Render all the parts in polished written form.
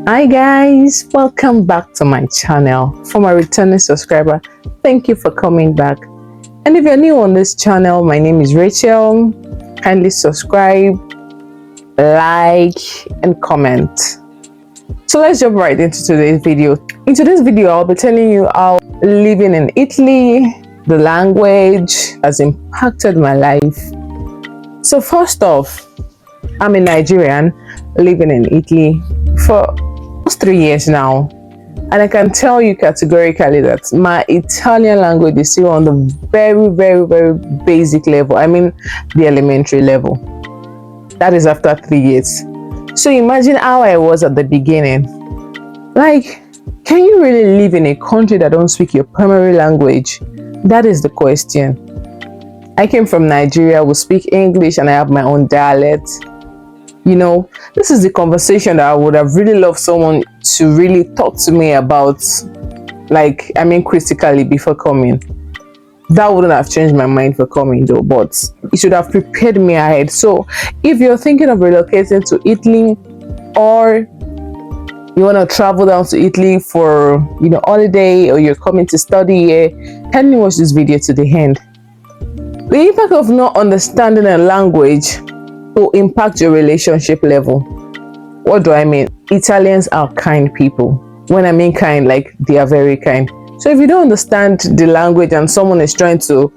Hi guys, welcome back to my channel. For my returning subscriber, thank you for coming back. And if you're new on this channel, my name is Rachel. Kindly subscribe, like and comment. So let's jump right into today's video. In today's video, I'll be telling you how living in Italy, the language has impacted my life. So first off, I'm a Nigerian living in Italy for almost 3 years now, and I can tell you categorically that my Italian language is still on the very basic level. I mean the elementary level. That is after 3 years. So imagine how I was at the beginning. Like, can you really live in a country that don't speak your primary language? That is the question. I came from Nigeria, we speak English, and I have my own dialect. You know, this is the conversation that I would have really loved someone to really talk to me about, critically before coming. That wouldn't have changed my mind for coming though, but it should have prepared me ahead. So if you're thinking of relocating to Italy, or you want to travel down to Italy for, holiday, or you're coming to study here, kindly watch this video to the end. The impact of not understanding a language will impact your relationship level. What do I mean? Italians are kind people. When I mean kind, like they are very kind. So if you don't understand the language and someone is trying to,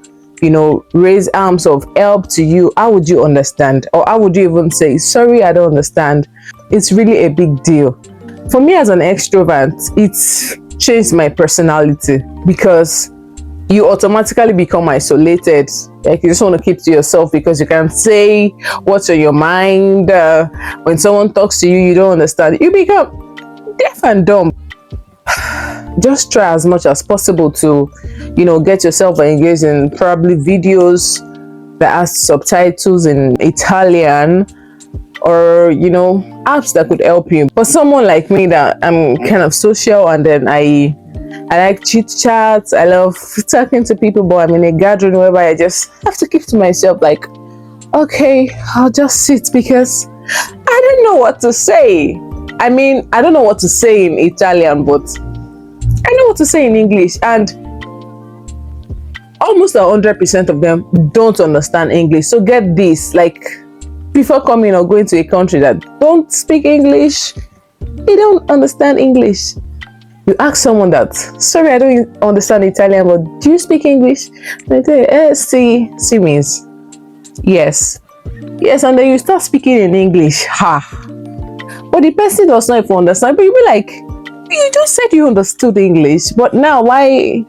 raise arms of help to you, how would you understand? Or how would you even say, sorry, I don't understand? It's really a big deal. For me as an extrovert, it's changed my personality because you automatically become isolated. Like, you just want to keep to yourself because you can't say what's on your mind. When someone talks to you, you don't understand. You become deaf and dumb. Just try as much as possible to, get yourself engaged in probably videos that has subtitles in Italian, or, apps that could help you. For someone like me that I'm kind of social, and then I like chit chats, I love talking to people, but I'm in a gathering whereby I just have to keep to myself, like, okay, I'll just sit because I don't know what to say. I mean, I don't know what to say in Italian, but I know what to say in English, and almost 100% of them don't understand English. So get this, like, before coming or going to a country that don't speak English, they don't understand English. You ask someone that, sorry, I don't understand Italian, but do you speak English? They say, si means yes. Yes, and then you start speaking in English. But the person does not even understand. But you'll be like, you just said you understood English, but now why?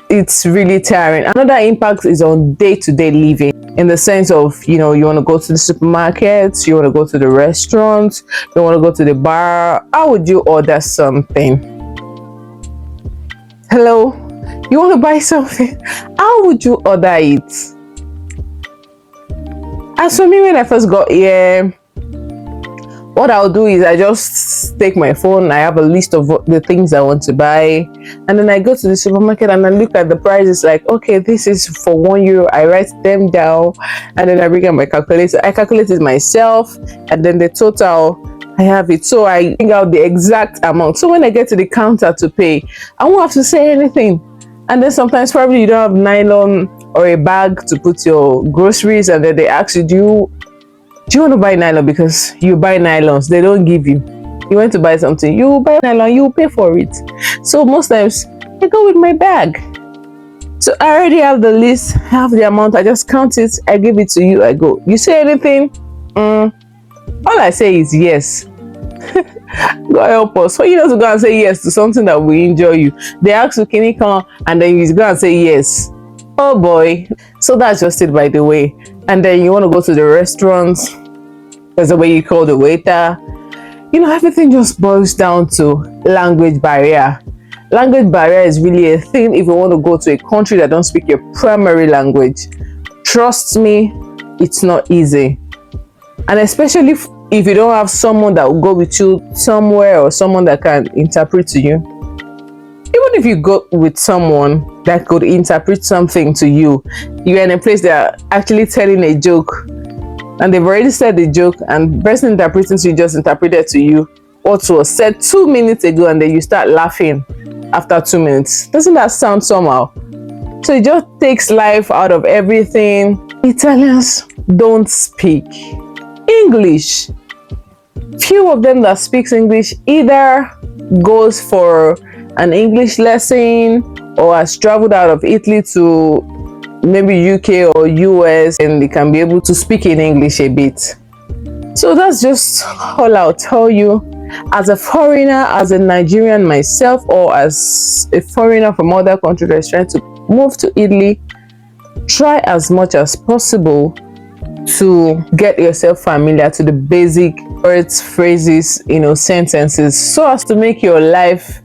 It's really tiring. Another impact is on day-to-day living, in the sense of, you want to go to the supermarket, you want to go to the restaurant, you want to go to the bar. How would you order something? Hello, you want to buy something? How would you order it? As for me, when I first got here, what I'll do is I just take my phone, I have a list of the things I want to buy, and then I go to the supermarket and I look at the prices, like, okay, this is for €1. I write them down, and then I bring out my calculator. I calculate it myself, and then the total, I have it. So I bring out the exact amount. So when I get to the counter to pay, I won't have to say anything. And then sometimes probably you don't have nylon or a bag to put your groceries, and then they ask you, do you want to buy nylon? Because you buy nylons, they don't give you. You want to buy something, you buy nylon, you pay for it. So most times I go with my bag. So I already have the list, I have the amount, I just count it, I give it to you, I go. You say anything? All I say is yes. God help us. For you not to go and say yes to something that will injure you. They ask you, can you come? And then you go and say yes. Oh boy. So that's just it, by the way. And then you want to go to the restaurants, there's the way you call the waiter. Everything just boils down to language barrier. Language barrier is really a thing if you want to go to a country that don't speak your primary language. Trust me, it's not easy. And especially if you don't have someone that will go with you somewhere, or someone that can interpret to you. Even if you go with someone that could interpret something to you, you're in a place that are actually telling a joke, and they've already said the joke, and the person interpreting to you just interpreted to you what was said 2 minutes ago, and then you start laughing after 2 minutes. Doesn't that sound somehow? So it just takes life out of everything. Italians don't speak English. Few of them that speaks English either goes for an English lesson or has traveled out of Italy to maybe UK or US, and they can be able to speak in English a bit. So that's just all I'll tell you. As a foreigner, as a Nigerian myself, or as a foreigner from other country that's trying to move to Italy, try as much as possible to get yourself familiar to the basic words, phrases, sentences, so as to make your life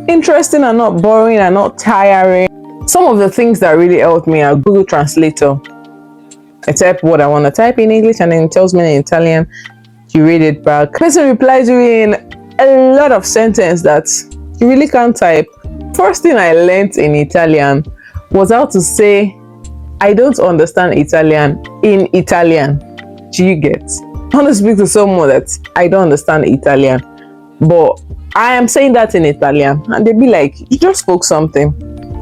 interesting and not boring and not tiring. Some of the things that really helped me are Google Translator. I type what I want to type in English, and then it tells me in Italian. You read it back. Person replies you in a lot of sentence that you really can't type. First thing I learned in Italian was how to say I don't understand Italian in Italian. Do you get? I want to speak to someone that I don't understand Italian, but I am saying that in Italian, and they'd be like, you just spoke something.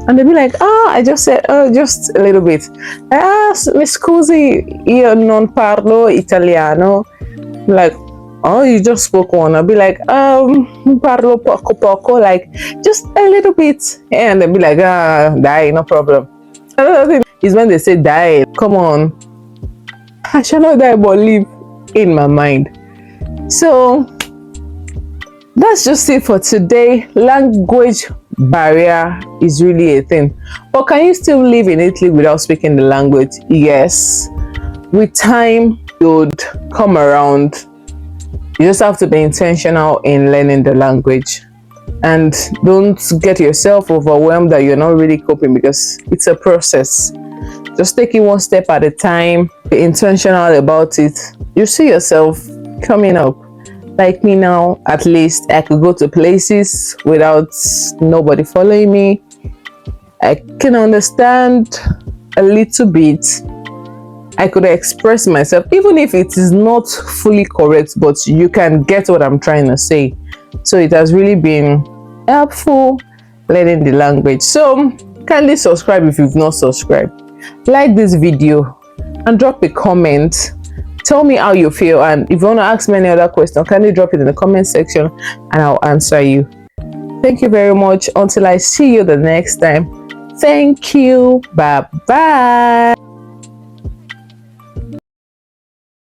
And they'd be like, I just said, just a little bit. Mi scusi, io non parlo italiano. Like, oh, you just spoke one. I'll be like, parlo poco, like, just a little bit. And they'll be like, die, no problem. Another thing is when they say die, come on. I shall not die, but live in my mind. So, that's just it for today. Language barrier is really a thing. But can you still live in Italy without speaking the language? Yes. With time, it would come around. You just have to be intentional in learning the language, and don't get yourself overwhelmed that you're not really coping, because it's a process. Just take it one step at a time. Be intentional about it. You see yourself coming up. Like me now, at least I could go to places without nobody following me. I can understand a little bit. I could express myself, even if it is not fully correct, but you can get what I'm trying to say. So it has really been helpful learning the language. So kindly subscribe if you've not subscribed. Like this video and drop a comment. Tell me how you feel, and if you want to ask me any other question, kindly drop it in the comment section and I'll answer you. Thank you very much. Until I see you the next time. Thank you. Bye bye.